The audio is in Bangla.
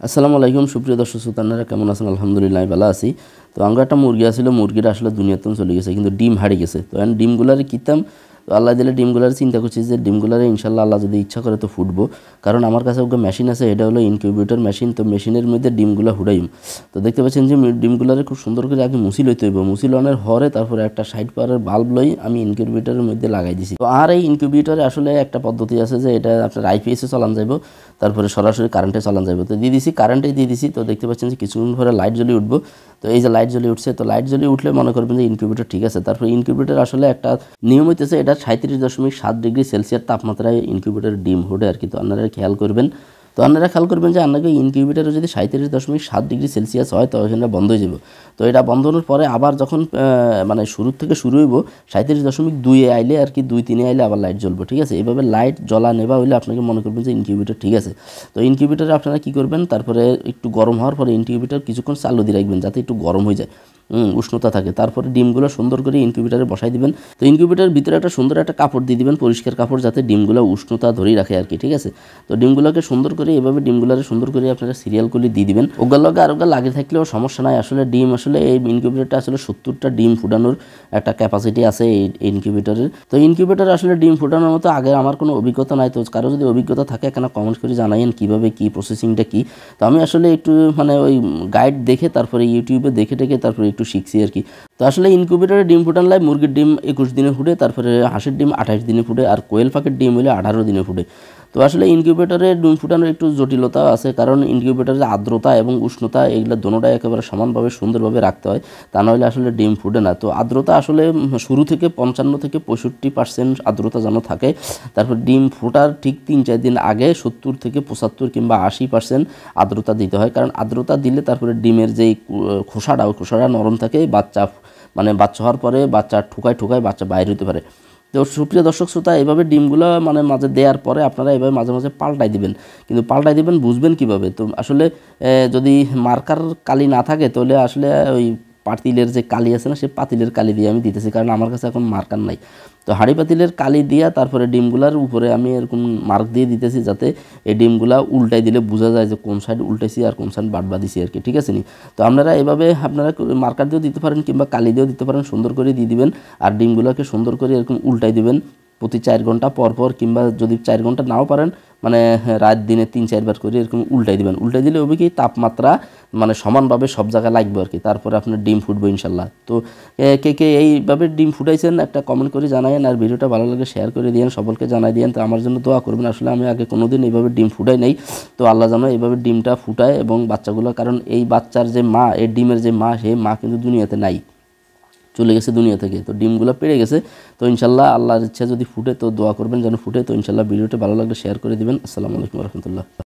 আসসালামু আলাইকুম সুপ্রিয় দর্শক শ্রোতা, আপনারা কেমন আছেন? আলহামদুলিল্লাহ ভালো আছি। তো আমরা একটা মুরগি আছিল, মুরগিটা আসলে দুনিয়াতে চলে গেছে, কিন্তু ডিম হারিয়ে গেছে। তো এখন ডিমগুলারে কিনতাম, তো আল্লাহ দিলে ডিমগুলারে চিন্তা করছি যে ডিমগুলারে ইনশাল্লাহ আল্লাহ যদি ইচ্ছা করে তো ফুটবো। কারণ আমার কাছে ওকে মেশিন আছে, এটা হলো ইনকিউবেটর মেশিন। তো মেশিনের মধ্যে ডিমগুলো হুড়াইম। তো দেখতে পাচ্ছেন যে ডিমগুলারে খুব সুন্দর করে আগে মুসি লইতে হইব, মুসি লনের হরে তারপরে একটা সাইড পাওয়ারের বাল্ব লই আমি ইনকিউবেটরের মধ্যে লাগাই দিছি। তো আর এই ইনকিউবেটরে আসলে একটা পদ্ধতি আছে যে এটা আপনার আইপিএসে চালান যাইব, তারপরে সরাসরি কারেন্টে চালান যাবে। তো দিয়ে দিছি, কারেন্টে দিয়ে দিছি। তো দেখতে পাচ্ছেন যে কিছুক্ষণ পরে লাইট জ্বলে উঠবো। তো এই যে লাইট জ্বলে উঠছে, তো লাইট জ্বলে উঠলে মনে করবেন যে ইনকিউবেটর ঠিক আছে। তারপরে ইনকিউবেটর আসলে একটা নিয়ম হইতেছে, এটা 37.7 ডিগ্রি সেলসিয়াস তাপমাত্রায় ইনকিউবেটর ডিম হোডে আর কি। তো আপনারা খেয়াল করবেন, যে আপনাকে ইনকিউবেটারে যদি 37.7 ডিগ্রি সেলসিয়াস হয় তো এখানে বন্ধ হয়ে যাব। তো এটা বন্ধ হওয়ার পরে আবার যখন মানে শুরু থেকে শুরু হইব 37.2 আইলে আর কি, 2-3 আইলে আবার লাইট জ্বলবো, ঠিক আছে। এইভাবে লাইট জ্বলা নেবা হইলে আপনাকে মনে করবেন যে ইনকিউবেটর ঠিক আছে। তো ইনকিউবেটারে আপনারা কী করবেন, তারপরে একটু গরম হওয়ার পরে ইনকিউবেটার কিছুক্ষণ চালু দিয়ে রাখবেন যাতে একটু গরম হয়ে যায়, উষ্ণতা থাকে। তারপরে ডিমগুলো সুন্দর করে ইনকিউবেটারে বসাই দিবেন। তো ইনকিউবেটারের ভিতরে একটা সুন্দর একটা কাপড় দিয়ে দিবেন, পরিষ্কার কাপড়, যাতে ডিমগুলো উষ্ণতা ধরেই রাখে আর কি, ঠিক আছে। তো ডিমগুলোকে সুন্দর করে এভাবে ডিমগুলোকে সুন্দর করে আপনারা সিরিয়াল করে দিয়ে দিবেন। ওগুলোর লগে আর ওগুলো লাগে থাকলেও সমস্যা নাই। আসলে ডিম আসলে এই ইনকিউবেটারটা আসলে 70টা ডিম ফুটানোর একটা ক্যাপাসিটি আছে এই ইনকিউবেটারের। তো ইনকিউবেটার আসলে ডিম ফুটানোর মতো আগে আমার কোনো অভিজ্ঞতা নাই। তো কারো যদি অভিজ্ঞতা থাকে এখানে কমেন্ট করে জানাইন কীভাবে কী প্রসেসিংটা কী। তো আমি আসলে একটু মানে ওই গাইড দেখে তারপরে ইউটিউবে দেখে তারপরে একটু শিখছি আর কি। তো আসলে ইনকিউবেটারে ডিম ফুটান লাই মুরগির ডিম 21 দিনে ফুটে, তারপরে হাঁসের ডিম 28 দিনে ফুটে, আর কোয়েল পাখির ডিম হলে 18 দিনে ফুটে। তো আসলে ইনকিউবেটারে ডিম ফুটানোর একটু জটিলতা আছে, কারণ ইনকিউবেটারের আর্দ্রতা এবং উষ্ণতা এগুলো দোনোটাই একেবারে সমানভাবে সুন্দরভাবে রাখতে হয়, তা নাহলে আসলে ডিম ফুটে না। তো আর্দ্রতা আসলে শুরু থেকে 55 থেকে 65% আর্দ্রতা যেন থাকে। তারপর ডিম ফোটার ঠিক 3-4 দিন আগে 70 থেকে 75 কিংবা 80% আর্দ্রতা দিতে হয়, কারণ আর্দ্রতা দিলে তারপরে ডিমের যেই খোসাটা নরম থাকে, বাচ্চা হওয়ার পরে বাচ্চা ঠুকায় বাচ্চা বাইরে হতে পারে। তো সুপ্রিয় দর্শক শ্রোতা, এইভাবে ডিমগুলো মাঝে দেওয়ার পরে আপনারা এভাবে মাঝে মাঝে পাল্টাই দিবেন। কিন্তু পাল্টাই দিবেন বুঝবেন কিভাবে? তো আসলে যদি মার্কার কালি না থাকে তাহলে আসলে ওই পাতিলের যে কালি আছে না, সে পাতিলের কালি দিয়ে আমি দিতেছি, কারণ আমার কাছে এখন মার্কার নাই। তো হাঁড়ি পাতিলের কালি দিয়া তারপরে ডিমগুলার উপরে আমি এরকম মার্ক দিয়ে দিতেছি, যাতে এই ডিমগুলা উল্টাই দিলে বোঝা যায় যে কোন সাইড উল্টাইছি আর কোন সাইড বাদ দিছি আর কি, ঠিক আছে নি। তো আপনারা এভাবে মার্কার দিয়েও দিতে পারেন কিংবা কালি দিয়েও দিতে পারেন, সুন্দর করে দিয়ে দিবেন। আর ডিমগুলোকে সুন্দর করে এরকম উল্টাই দিবেন প্রতি 4 ঘন্টা পর, কিংবা যদি 4 ঘন্টা নাও পারেন রাত দিনে 3-4 বার করে এরকম উল্টাই দিবেন। উল্টাই দিলে হবে কি, তাপমাত্রা সমানভাবে সব জায়গায় লাগবে আর কি, তারপরে আপনার ডিম ফুটবো ইনশাল্লাহ। তো কে এইভাবে ডিম ফুটাইছেন একটা কমেন্ট করে জানাইন, আর ভিডিওটা ভালো লাগে শেয়ার করে দিয়েন, সকলকে জানাই দিয়েন। তো আমার জন্য দোয়া করবেন। আসলে আমি আগে কোনোদিন এইভাবে ডিম ফুটাই নাই, তো আল্লাহ যেন এইভাবে ডিমটা ফুটায় এবং বাচ্চাগুলো, কারণ এই বাচ্চার যে মা, এই ডিমের যে মা, সেই মা কিন্তু দুনিয়াতে নাই, চলে গেছে দুনিয়া থেকে। তো ডিমগুলো পেড়ে গেছে। তো ইনশাল্লাহ আল্লাহর ইচ্ছা যদি ফুটে তো দোয়া করবেন যেন ফুটে। তো ইনশাল্লাহ ভিডিওটা ভালো লাগলে শেয়ার করে দিবেন। আসসালামু আলাইকুম রহমতুল্লাহ।